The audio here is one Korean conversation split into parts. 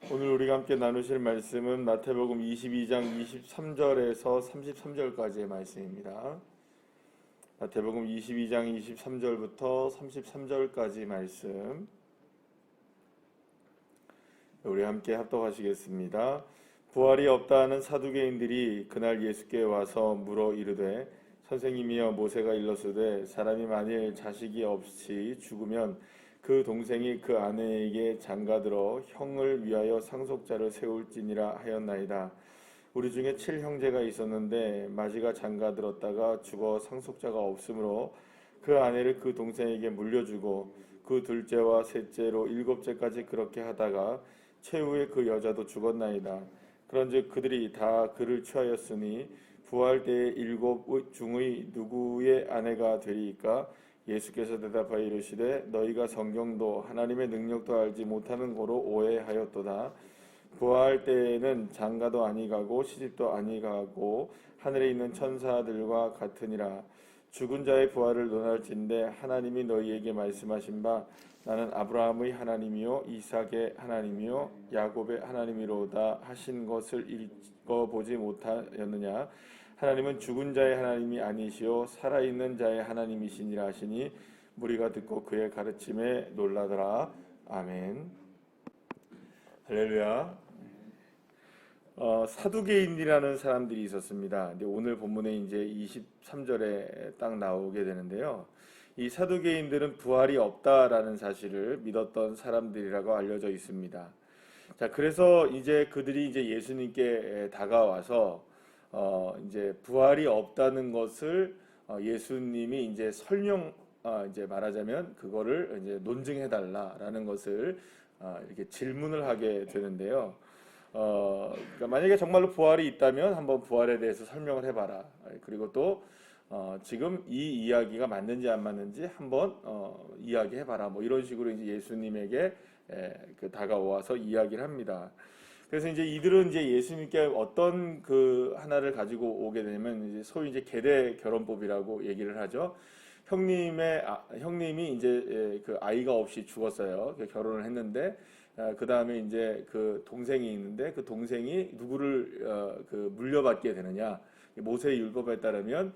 오늘 우리가 함께 나누실 말씀은 마태복음 22장 23절에서 33절까지의 말씀입니다. 마태복음 22장 23절부터 33절까지 말씀 우리 함께 합독하시겠습니다. 부활이 없다 하는 사두개인들이 그날 예수께 와서 물어 이르되 선생님이여 모세가 일렀으되 사람이 만일 자식이 없이 죽으면 그 동생이 그 아내에게 장가들어 형을 위하여 상속자를 세울지니라 하였나이다. 우리 중에 7형제가 있었는데 마지가 장가들었다가 죽어 상속자가 없으므로 그 아내를 그 동생에게 물려주고 그 둘째와 셋째로 일곱째까지 그렇게 하다가 최후에 그 여자도 죽었나이다. 그런즉 그들이 다 그를 취하였으니 부활 때에 일곱 중의 누구의 아내가 되리이까? 예수께서 대답하여 이르시되 너희가 성경도 하나님의 능력도 알지 못하는 고로 오해하였도다. 부활 때에는 장가도 아니가고 시집도 아니가고 하늘에 있는 천사들과 같으니라. 죽은 자의 부활을 논할진대 하나님이 너희에게 말씀하신 바 나는 아브라함의 하나님이요 이삭의 하나님이요 야곱의 하나님이로다 하신 것을 읽어보지 못하였느냐. 하나님은 죽은 자의 하나님이 아니시오 살아있는 자의 하나님이시니라 하시니 무리가 듣고 그의 가르침에 놀라더라. 아멘. 할렐루야. 사두개인이라는 사람들이 있었습니다. 근데 오늘 본문에 이제 23절에 딱 나오게 되는데요. 이 사두개인들은 부활이 없다라는 사실을 믿었던 사람들이라고 알려져 있습니다. 자, 그래서 이제 그들이 이제 예수님께 다가와서 이제 부활이 없다는 것을 예수님이 이제 이제 말하자면 그거를 이제 논증해 달라라는 것을 이렇게 질문을 하게 되는데요. 그러니까 만약에 정말로 부활이 있다면 한번 부활에 대해서 설명을 해봐라. 그리고 또 지금 이 이야기가 맞는지 안 맞는지 한번 이야기해봐라. 뭐 이런 식으로 이제 예수님에게 다가와서 이야기를 합니다. 그래서 이제 이들은 이제 예수님께 어떤 그 하나를 가지고 오게 되냐면 이제 소위 이제 계대 결혼법이라고 얘기를 하죠. 형님이 이제 그 아이가 없이 죽었어요. 결혼을 했는데 그 다음에 이제 그 동생이 있는데 그 동생이 누구를 그 물려받게 되느냐. 모세의 율법에 따르면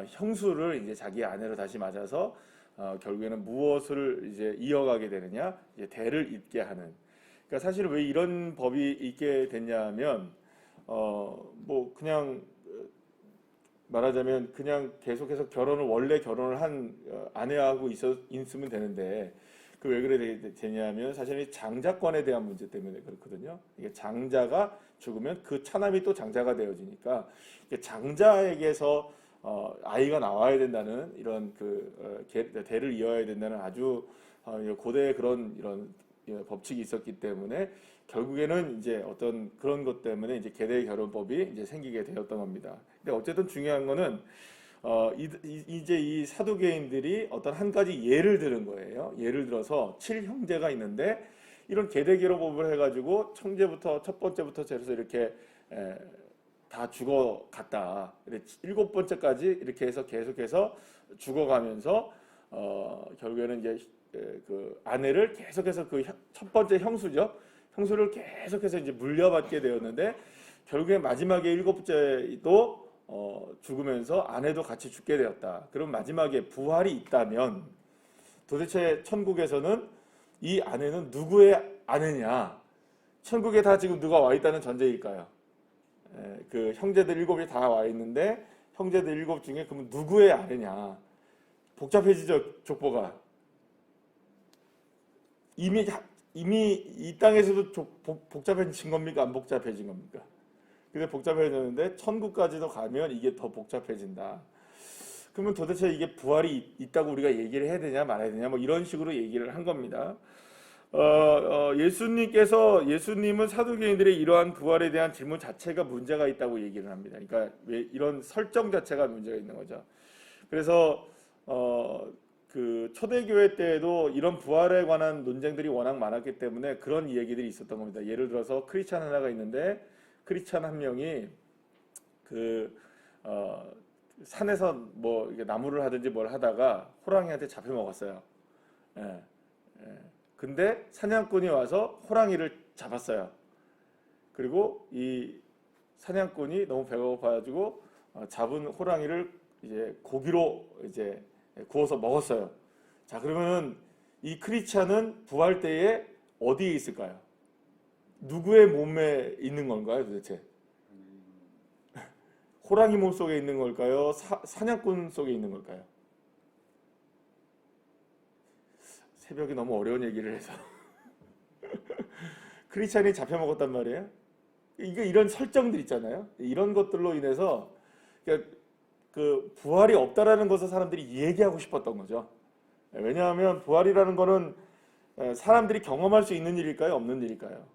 형수를 이제 자기 아내로 다시 맞아서 결국에는 무엇을 이제 이어가게 되느냐. 이제 대를 잇게 하는. 그러니까 사실 왜 이런 법이 있게 됐냐면 뭐 그냥 말하자면 그냥 계속해서 원래 결혼을 한 아내하고 있으면 되는데 그 왜 그래 되냐면 사실 이 장자권에 대한 문제 때문에 그렇거든요. 이게 장자가 죽으면 그 차남이 또 장자가 되어지니까 장자에게서 아이가 나와야 된다는 이런 대를 이어야 된다는 아주 고대의 이런 법칙이 있었기 때문에 결국에는 이제 어떤 그런 것 때문에 이제 계대 결혼법이 이제 생기게 되었던 겁니다. 근데 어쨌든 중요한 거는 이제 이 사두개인들이 어떤 한 가지 예를 들은 거예요. 예를 들어서 7형제가 있는데 이런 계대 결혼법을 해가지고 첫 번째부터 해서 이렇게 다 죽어갔다. 일곱 번째까지 이렇게 해서 계속해서 죽어가면서 결국에는 이제 그 아내를 계속해서 그 첫 번째 형수를 계속해서 이제 물려받게 되었는데 결국에 마지막에 일곱째도 죽으면서 아내도 같이 죽게 되었다. 그럼 마지막에 부활이 있다면 도대체 천국에서는 이 아내는 누구의 아내냐? 천국에 다 지금 누가 와 있다는 전제일까요? 그 형제들 일곱이 다 와 있는데 형제들 일곱 중에 그러면 누구의 아내냐? 복잡해지죠, 족보가. 이미 이 땅에서도 복잡해진 겁니까? 안 복잡해진 겁니까? 근데 복잡해졌는데 천국까지도 가면 이게 더 복잡해진다. 그러면 도대체 이게 부활이 있다고 우리가 얘기를 해야 되냐 말아야 되냐 뭐 이런 식으로 얘기를 한 겁니다. 예수님은 사두개인들의 이러한 부활에 대한 질문 자체가 문제가 있다고 얘기를 합니다. 그러니까 왜 이런 설정 자체가 문제가 있는 거죠. 그래서 그 초대교회 때에도 이런 부활에 관한 논쟁들이 워낙 많았기 때문에 그런 얘기들이 있었던 겁니다. 예를 들어서 크리스찬 하나가 있는데 크리스찬 한 명이 산에서 뭐 이게 나무를 하든지 뭘 하다가 호랑이한테 잡혀 먹었어요. 근데 사냥꾼이 와서 호랑이를 잡았어요. 그리고 이 사냥꾼이 너무 배고파가지고 잡은 호랑이를 이제 고기로 이제 구워서 먹었어요. 자, 그러면 이 크리스찬은 부활 때에 어디에 있을까요? 누구의 몸에 있는 건가요, 도대체? 호랑이 몸 속에 있는 걸까요? 사냥꾼 속에 있는 걸까요? 새벽에 너무 어려운 얘기를 해서 크리스찬이 잡혀먹었단 말이에요. 이게 이런 설정들 있잖아요. 이런 것들로 인해서 그러니까 그 부활이 없다라는 것을 사람들이 얘기하고 싶었던 거죠. 왜냐하면 부활이라는 거는 사람들이 경험할 수 있는 일일까요? 없는 일일까요?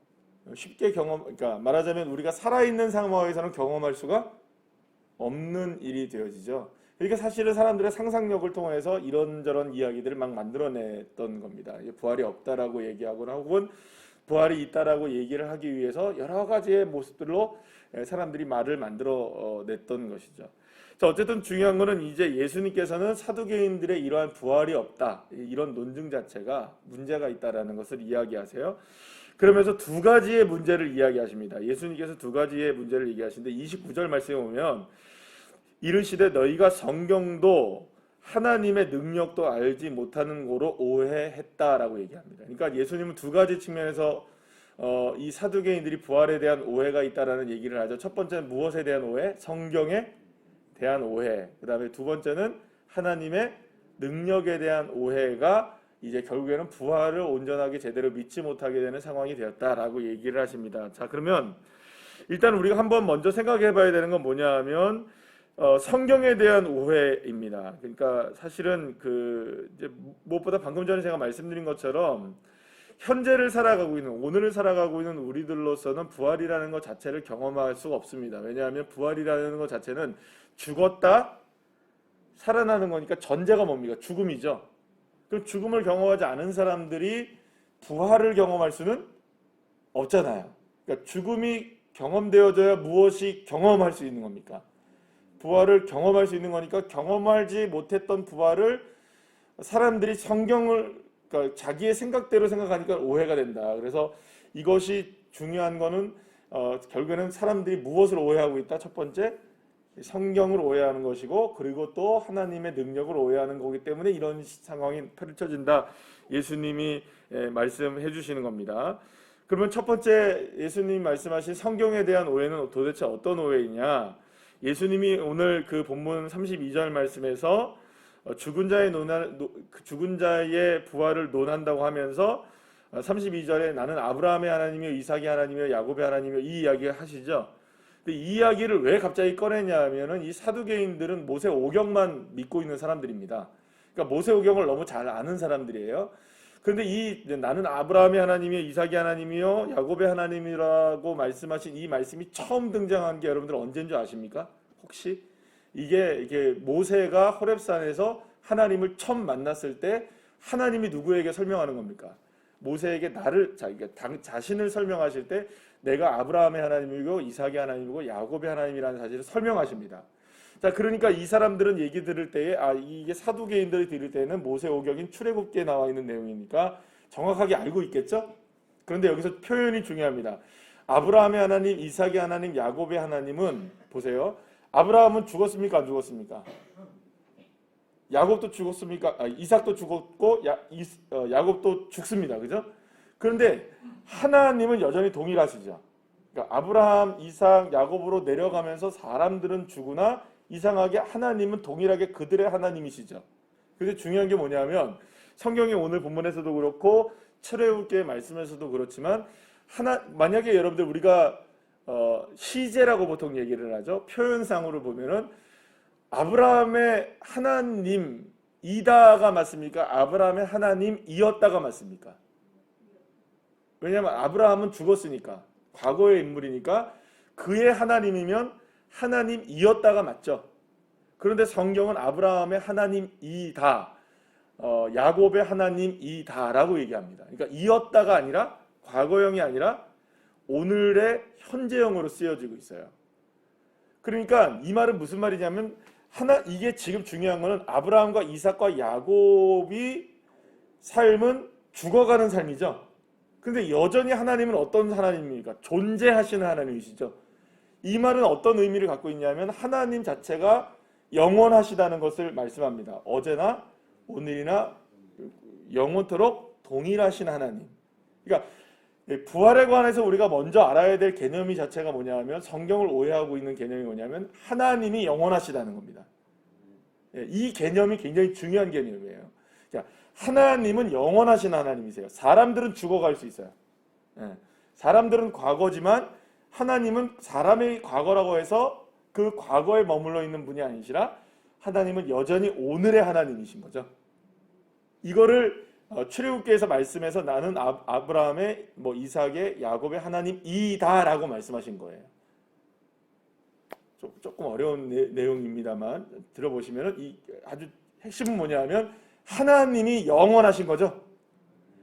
쉽게 그러니까 말하자면 우리가 살아있는 상황에서는 경험할 수가 없는 일이 되어지죠. 그러니까 사실은 사람들의 상상력을 통해서 이런저런 이야기들을 막 만들어냈던 겁니다. 부활이 없다라고 얘기하거나 혹은 부활이 있다라고 얘기를 하기 위해서 여러 가지의 모습들로 사람들이 말을 만들어냈던 것이죠. 자, 어쨌든 중요한 거는 이제 예수님께서는 사두개인들의 이러한 부활이 없다, 이런 논증 자체가 문제가 있다라는 것을 이야기하세요. 그러면서 두 가지의 문제를 이야기하십니다. 예수님께서 두 가지의 문제를 얘기하시는데 29절 말씀에 보면 이르시되 너희가 성경도 하나님의 능력도 알지 못하는 거로 오해했다라고 얘기합니다. 그러니까 예수님은 두 가지 측면에서 이 사두개인들이 부활에 대한 오해가 있다라는 얘기를 하죠. 첫 번째는 무엇에 대한 오해? 성경에 대한 오해. 그 다음에 두 번째는 하나님의 능력에 대한 오해가 이제 결국에는 부활을 온전하게 제대로 믿지 못하게 되는 상황이 되었다라고 얘기를 하십니다. 자, 그러면 일단 우리가 한번 먼저 생각해 봐야 되는 건 뭐냐 하면 성경에 대한 오해입니다. 그러니까 사실은 이제 무엇보다 방금 전에 제가 말씀드린 것처럼 현재를 살아가고 있는, 오늘을 살아가고 있는 우리들로서는 부활이라는 것 자체를 경험할 수가 없습니다. 왜냐하면 부활이라는 것 자체는 죽었다 살아나는 거니까 전제가 뭡니까? 죽음이죠. 그럼 죽음을 경험하지 않은 사람들이 부활을 경험할 수는 없잖아요. 그러니까 죽음이 경험되어져야 무엇이 경험할 수 있는 겁니까? 부활을 경험할 수 있는 거니까 경험하지 못했던 부활을 사람들이 성경을 그러니까 자기의 생각대로 생각하니까 오해가 된다. 그래서 이것이 중요한 거는 결국에는 사람들이 무엇을 오해하고 있다? 첫 번째, 성경을 오해하는 것이고 그리고 또 하나님의 능력을 오해하는 거기 때문에 이런 상황이 펼쳐진다. 예수님이 말씀해 주시는 겁니다. 그러면 첫 번째 예수님이 말씀하신 성경에 대한 오해는 도대체 어떤 오해이냐? 예수님이 오늘 그 본문 32절 말씀에서 죽은 자의 부활을 논한다고 하면서 32절에 나는 아브라함의 하나님이요 이삭의 하나님이요 야곱의 하나님이요 이 이야기를 하시죠. 근데 이 이야기를 왜 갑자기 꺼내냐 하면은 이 사두개인들은 모세 오경만 믿고 있는 사람들입니다. 그러니까 모세 오경을 너무 잘 아는 사람들이에요. 그런데 나는 아브라함의 하나님이요 이삭의 하나님이요 야곱의 하나님이라고 말씀하신 이 말씀이 처음 등장한 게 여러분들 언제인 줄 아십니까? 혹시 이게 모세가 호렙산에서 하나님을 처음 만났을 때 하나님이 누구에게 설명하는 겁니까? 모세에게 자신을 설명하실 때 내가 아브라함의 하나님이고 이삭의 하나님이고 야곱의 하나님이라는 사실을 설명하십니다. 자, 그러니까 이 사람들은 얘기 들을 때에 이게 사두개인들이 들을 때는 모세 오경인 출애굽기에 나와 있는 내용이니까 정확하게 알고 있겠죠? 그런데 여기서 표현이 중요합니다. 아브라함의 하나님, 이삭의 하나님, 야곱의 하나님은 보세요. 아브라함은 죽었습니까? 안 죽었습니까? 야곱도 죽었습니까? 이삭도 죽었고 야곱도 죽습니다. 그죠? 그런데 하나님은 여전히 동일하시죠. 그러니까 아브라함, 이삭, 야곱으로 내려가면서 사람들은 죽으나 이상하게 하나님은 동일하게 그들의 하나님이시죠. 그런데 중요한 게 뭐냐면 성경의 오늘 본문에서도 그렇고 출애굽기의 말씀에서도 그렇지만 만약에 여러분들 우리가 시제라고 보통 얘기를 하죠. 표현상으로 보면은 아브라함의 하나님이다가 맞습니까? 아브라함의 하나님이었다가 맞습니까? 왜냐하면 아브라함은 죽었으니까 과거의 인물이니까 그의 하나님이면 하나님이었다가 맞죠. 그런데 성경은 아브라함의 하나님이다, 야곱의 하나님이다라고 얘기합니다. 그러니까 이었다가 아니라 과거형이 아니라 오늘의 현재형으로 쓰여지고 있어요. 그러니까 이 말은 무슨 말이냐면 이게 지금 중요한 거는 아브라함과 이삭과 야곱이 삶은 죽어가는 삶이죠. 근데 여전히 하나님은 어떤 하나님입니까? 존재하시는 하나님이시죠. 이 말은 어떤 의미를 갖고 있냐면 하나님 자체가 영원하시다는 것을 말씀합니다. 어제나 오늘이나 영원토록 동일하신 하나님. 그러니까 부활에 관해서 우리가 먼저 알아야 될 개념이 자체가 뭐냐면, 성경을 오해하고 있는 개념이 뭐냐면 하나님이 영원하시다는 겁니다. 이 개념이 굉장히 중요한 개념이에요. 하나님은 영원하신 하나님이세요. 사람들은 죽어갈 수 있어요. 사람들은 과거지만 하나님은 사람의 과거라고 해서 그 과거에 머물러 있는 분이 아니시라 하나님은 여전히 오늘의 하나님이신 거죠. 이거를 출애굽기에서 말씀해서 나는 아브라함의 이삭의 야곱의 하나님이다라고 말씀하신 거예요. 조금 어려운 내용입니다만 들어보시면 이 아주 핵심은 뭐냐면 하나님이 영원하신 거죠.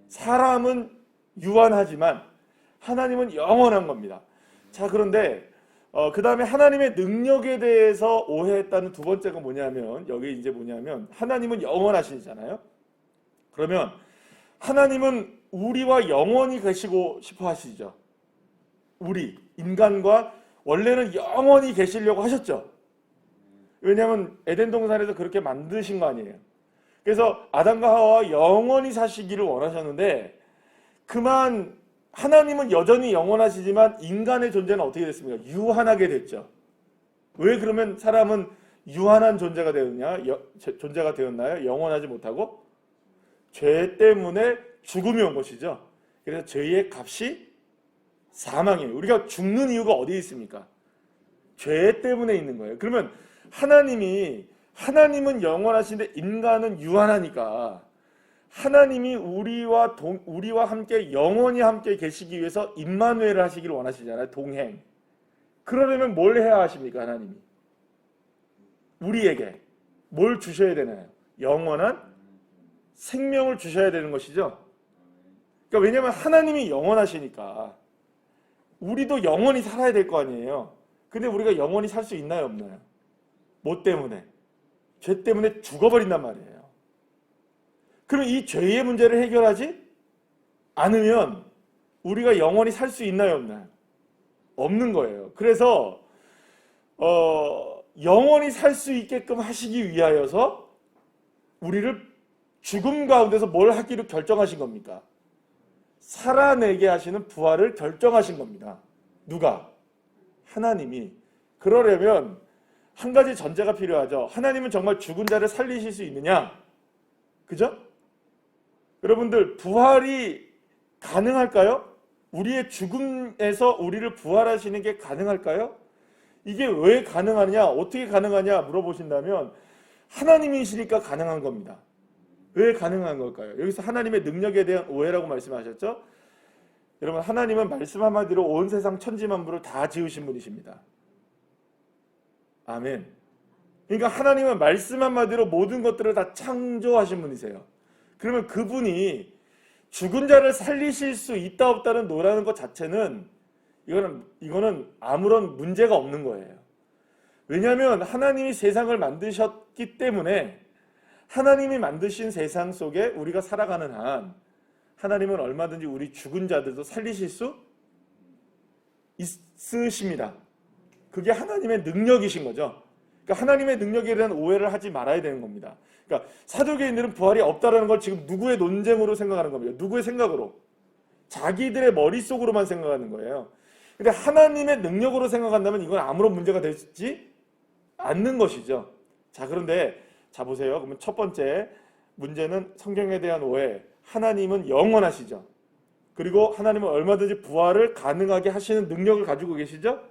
사람은 유한하지만 하나님은 영원한 겁니다. 자, 그런데 그 다음에 하나님의 능력에 대해서 오해했다는 두 번째가 뭐냐면, 여기 이제 뭐냐면 하나님은 영원하시잖아요. 그러면 하나님은 우리와 영원히 계시고 싶어 하시죠. 우리 인간과 원래는 영원히 계시려고 하셨죠. 왜냐하면 에덴 동산에서 그렇게 만드신 거 아니에요. 그래서 아담과 하와와 영원히 사시기를 원하셨는데, 그만 하나님은 여전히 영원하시지만 인간의 존재는 어떻게 됐습니까? 유한하게 됐죠. 왜 그러면 사람은 유한한 존재가 되었나요? 영원하지 못하고? 죄 때문에 죽음이 온 것이죠. 그래서 죄의 값이 사망이에요. 우리가 죽는 이유가 어디에 있습니까? 죄 때문에 있는 거예요. 그러면 하나님은 영원하신데 인간은 유한하니까 하나님이 우리와 함께 영원히 함께 계시기 위해서 임마누엘을 하시기를 원하시잖아요. 동행. 그러려면 뭘 해야 하십니까? 하나님이 우리에게 뭘 주셔야 되나요? 영원한 생명을 주셔야 되는 것이죠. 그러니까 왜냐하면 하나님이 영원하시니까 우리도 영원히 살아야 될 거 아니에요. 근데 우리가 영원히 살 수 있나요, 없나요? 뭐 때문에? 죄 때문에 죽어버린단 말이에요. 그럼 이 죄의 문제를 해결하지 않으면 우리가 영원히 살 수 있나요, 없나요? 없는 거예요. 그래서 영원히 살 수 있게끔 하시기 위하여서 우리를 죽음 가운데서 뭘 하기로 결정하신 겁니까? 살아내게 하시는 부활을 결정하신 겁니다. 누가? 하나님이. 그러려면 한 가지 전제가 필요하죠. 하나님은 정말 죽은 자를 살리실 수 있느냐? 그죠? 여러분들, 부활이 가능할까요? 우리의 죽음에서 우리를 부활하시는 게 가능할까요? 이게 왜 가능하냐? 어떻게 가능하냐 물어보신다면 하나님이시니까 가능한 겁니다. 왜 가능한 걸까요? 여기서 하나님의 능력에 대한 오해라고 말씀하셨죠? 여러분, 하나님은 말씀 한마디로 온 세상 천지만물을 다 지으신 분이십니다. 아멘. 그러니까 하나님은 말씀 한마디로 모든 것들을 다 창조하신 분이세요. 그러면 그분이 죽은 자를 살리실 수 있다 없다는 노라는 것 자체는 이거는 아무런 문제가 없는 거예요. 왜냐하면 하나님이 세상을 만드셨기 때문에 하나님이 만드신 세상 속에 우리가 살아가는 한 하나님은 얼마든지 우리 죽은 자들도 살리실 수 있으십니다. 그게 하나님의 능력이신 거죠. 그러니까 하나님의 능력에 대한 오해를 하지 말아야 되는 겁니다. 그러니까 사도계인들은 부활이 없다라는 걸 지금 누구의 논쟁으로 생각하는 겁니다. 누구의 생각으로? 자기들의 머릿속으로만 생각하는 거예요. 근데 하나님의 능력으로 생각한다면 이건 아무런 문제가 되지 않는 것이죠. 자, 그런데 자 보세요. 그러면 첫 번째 문제는 성경에 대한 오해. 하나님은 영원하시죠. 그리고 하나님은 얼마든지 부활을 가능하게 하시는 능력을 가지고 계시죠.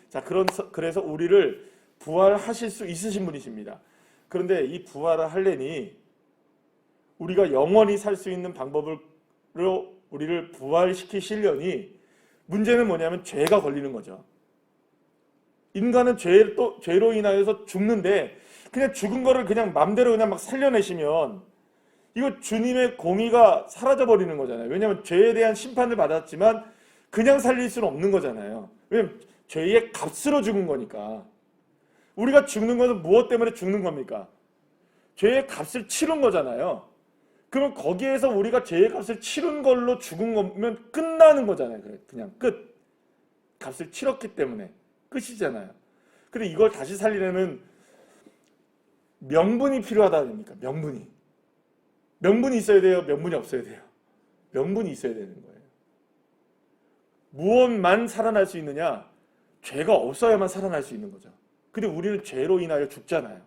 자, 그래서 우리를 부활하실 수 있으신 분이십니다. 그런데 이 부활을 하려니 우리가 영원히 살 수 있는 방법으로 우리를 부활시키시려니 문제는 뭐냐면 죄가 걸리는 거죠. 인간은 죄로 인하여서 죽는데 그냥 죽은 거를 그냥 맘대로 그냥 막 살려내시면 이거 주님의 공의가 사라져 버리는 거잖아요. 왜냐하면 죄에 대한 심판을 받았지만 그냥 살릴 수는 없는 거잖아요. 왜냐하면 죄의 값으로 죽은 거니까. 우리가 죽는 것은 무엇 때문에 죽는 겁니까? 죄의 값을 치른 거잖아요. 그러면 거기에서 우리가 죄의 값을 치른 걸로 죽은 거면 끝나는 거잖아요. 그냥 끝. 값을 치렀기 때문에 끝이잖아요. 근데 이걸 다시 살리려면 명분이 필요하다 아닙니까? 명분이 있어야 돼요? 명분이 없어야 돼요? 명분이 있어야 되는 거예요. 무엇만 살아날 수 있느냐? 죄가 없어야만 살아날 수 있는 거죠. 근데 우리는 죄로 인하여 죽잖아요.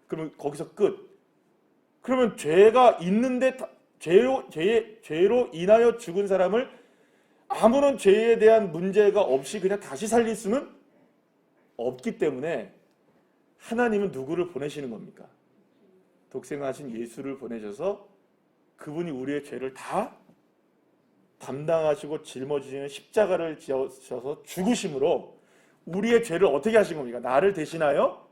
그러면 거기서 끝. 그러면 죄가 있는데 죄로 인하여 죽은 사람을 아무런 죄에 대한 문제가 없이 그냥 다시 살릴 수는 없기 때문에 하나님은 누구를 보내시는 겁니까? 독생하신 예수를 보내셔서 그분이 우리의 죄를 다 담당하시고 짊어지시는 십자가를 지어서 죽으심으로 우리의 죄를 어떻게 하신 겁니까? 나를 대신하여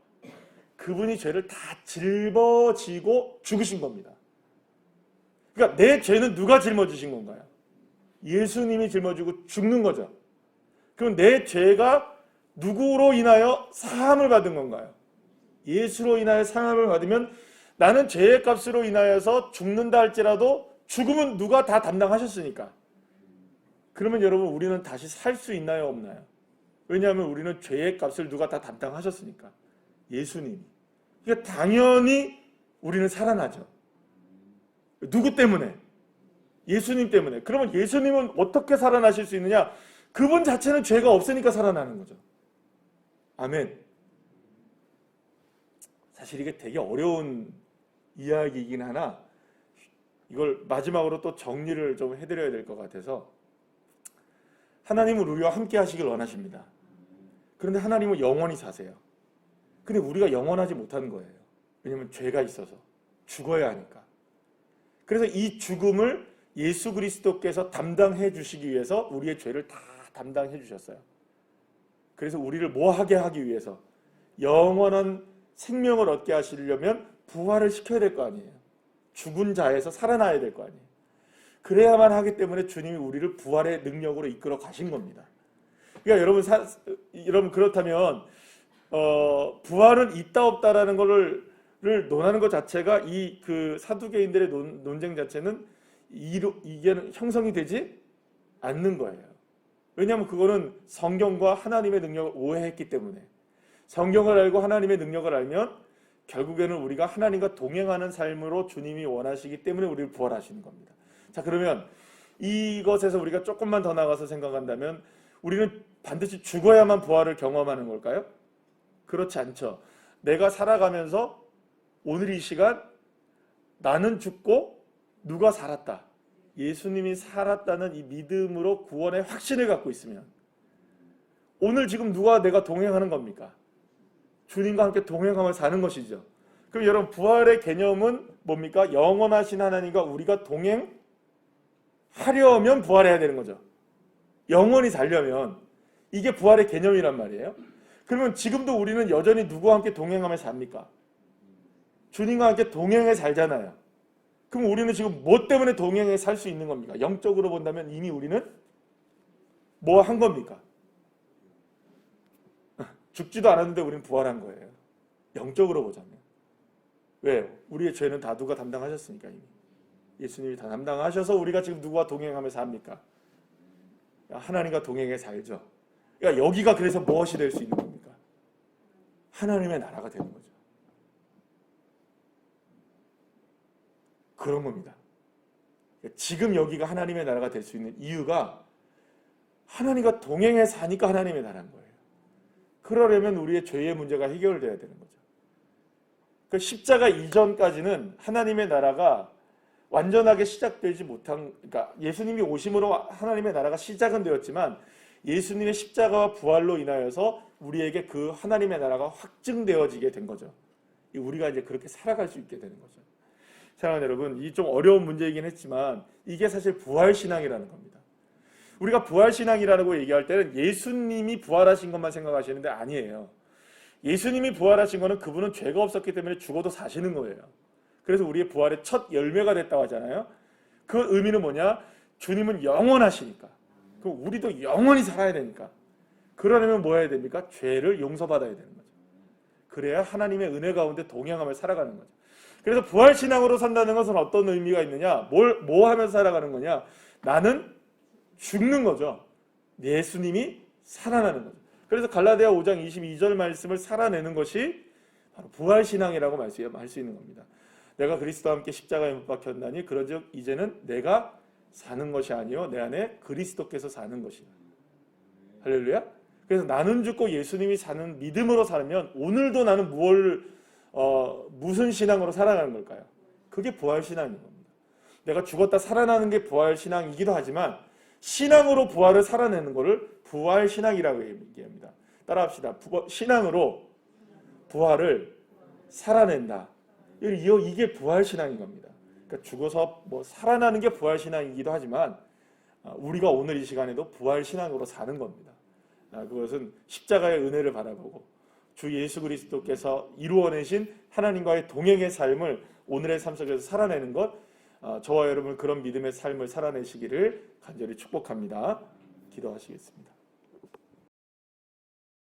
그분이 죄를 다 짊어지고 죽으신 겁니다. 그러니까 내 죄는 누가 짊어지신 건가요? 예수님이 짊어지고 죽는 거죠. 그럼 내 죄가 누구로 인하여 사함을 받은 건가요? 예수로 인하여 사함을 받으면 나는 죄의 값으로 인하여서 죽는다 할지라도 죽음은 누가 다 담당하셨으니까. 그러면 여러분 우리는 다시 살 수 있나요? 없나요? 왜냐하면 우리는 죄의 값을 누가 다 담당하셨으니까. 예수님이. 그러니까 당연히 우리는 살아나죠. 누구 때문에? 예수님 때문에. 그러면 예수님은 어떻게 살아나실 수 있느냐? 그분 자체는 죄가 없으니까 살아나는 거죠. 아멘. 사실 이게 되게 어려운 이야기이긴 하나 이걸 마지막으로 또 정리를 좀 해드려야 될 것 같아서 하나님은 우리와 함께 하시길 원하십니다. 그런데 하나님은 영원히 사세요. 근데 우리가 영원하지 못하는 거예요. 왜냐하면 죄가 있어서 죽어야 하니까. 그래서 이 죽음을 예수 그리스도께서 담당해 주시기 위해서 우리의 죄를 다 담당해 주셨어요. 그래서 우리를 뭐하게 하기 위해서 영원한 생명을 얻게 하시려면 부활을 시켜야 될 거 아니에요. 죽은 자에서 살아나야 될 거 아니에요. 그래야만 하기 때문에 주님이 우리를 부활의 능력으로 이끌어 가신 겁니다. 그러니까 여러분 그렇다면 부활은 있다 없다라는 거를 논하는 것 자체가 이 그 사두개인들의 논쟁 자체는 이게 형성이 되지 않는 거예요. 왜냐하면 그거는 성경과 하나님의 능력을 오해했기 때문에 성경을 알고 하나님의 능력을 알면 결국에는 우리가 하나님과 동행하는 삶으로 주님이 원하시기 때문에 우리를 부활하시는 겁니다. 자, 그러면 이것에서 우리가 조금만 더 나가서 생각한다면 우리는 반드시 죽어야만 부활을 경험하는 걸까요? 그렇지 않죠. 내가 살아가면서 오늘 이 시간 나는 죽고 누가 살았다. 예수님이 살았다는 이 믿음으로 구원의 확신을 갖고 있으면 오늘 지금 누가 내가 동행하는 겁니까? 주님과 함께 동행하며 사는 것이죠. 그럼 여러분 부활의 개념은 뭡니까? 영원하신 하나님과 우리가 동행하려면 부활해야 되는 거죠. 영원히 살려면 이게 부활의 개념이란 말이에요. 그러면 지금도 우리는 여전히 누구와 함께 동행하며 삽니까? 주님과 함께 동행해 살잖아요. 그럼 우리는 지금 뭐 때문에 동행해 살 수 있는 겁니까? 영적으로 본다면 이미 우리는 뭐 한 겁니까? 죽지도 않았는데 우리는 부활한 거예요. 영적으로 보자면. 왜요? 우리의 죄는 다 누가 담당하셨으니까 이미. 예수님이 다 담당하셔서 우리가 지금 누구와 동행하며 삽니까? 하나님과 동행해 살죠. 그러니까 여기가 그래서 무엇이 될 수 있는 겁니까? 하나님의 나라가 되는 거죠. 그런 겁니다. 지금 여기가 하나님의 나라가 될 수 있는 이유가 하나님과 동행해 사니까 하나님의 나라인 거예요. 그러려면 우리의 죄의 문제가 해결돼야 되는 거죠. 그러니까 십자가 이전까지는 하나님의 나라가 완전하게 시작되지 못한, 그러니까 예수님이 오심으로 하나님의 나라가 시작은 되었지만 예수님의 십자가와 부활로 인하여서 우리에게 그 하나님의 나라가 확증되어지게 된 거죠. 우리가 이제 그렇게 살아갈 수 있게 되는 거죠. 사랑하는 여러분, 이 좀 어려운 문제이긴 했지만 이게 사실 부활신앙이라는 겁니다. 우리가 부활신앙이라고 얘기할 때는 예수님이 부활하신 것만 생각하시는데 아니에요. 예수님이 부활하신 거는 그분은 죄가 없었기 때문에 죽어도 사시는 거예요. 그래서 우리의 부활의 첫 열매가 됐다고 하잖아요. 그 의미는 뭐냐? 주님은 영원하시니까. 그럼 우리도 영원히 살아야 되니까. 그러려면 뭐 해야 됩니까? 죄를 용서받아야 되는 거죠. 그래야 하나님의 은혜 가운데 동행하며 살아가는 거죠. 그래서 부활신앙으로 산다는 것은 어떤 의미가 있느냐? 뭐 하면서 살아가는 거냐? 나는 죽는 거죠. 예수님이 살아나는 거죠. 그래서 갈라디아 5장 22절 말씀을 살아내는 것이 바로 부활신앙이라고 할 수 있는 겁니다. 내가 그리스도와 함께 십자가에 못 박혔나니 그런즉 이제는 내가 사는 것이 아니요 내 안에 그리스도께서 사는 것이다. 할렐루야. 그래서 나는 죽고 예수님이 사는 믿음으로 살면 오늘도 나는 무슨 신앙으로 살아가는 걸까요? 그게 부활신앙인 겁니다. 내가 죽었다 살아나는 게 부활신앙이기도 하지만 신앙으로 부활을 살아내는 것을 부활신앙이라고 얘기합니다. 따라합시다. 신앙으로 부활을 살아낸다. 이게 부활신앙인 겁니다. 그러니까 죽어서 살아나는 게 부활신앙이기도 하지만 우리가 오늘 이 시간에도 부활신앙으로 사는 겁니다. 그것은 십자가의 은혜를 바라보고 주 예수 그리스도께서 이루어내신 하나님과의 동행의 삶을 오늘의 삶 속에서 살아내는 것, 저와 여러분 그런 믿음의 삶을 살아내시기를 간절히 축복합니다. 기도하시겠습니다.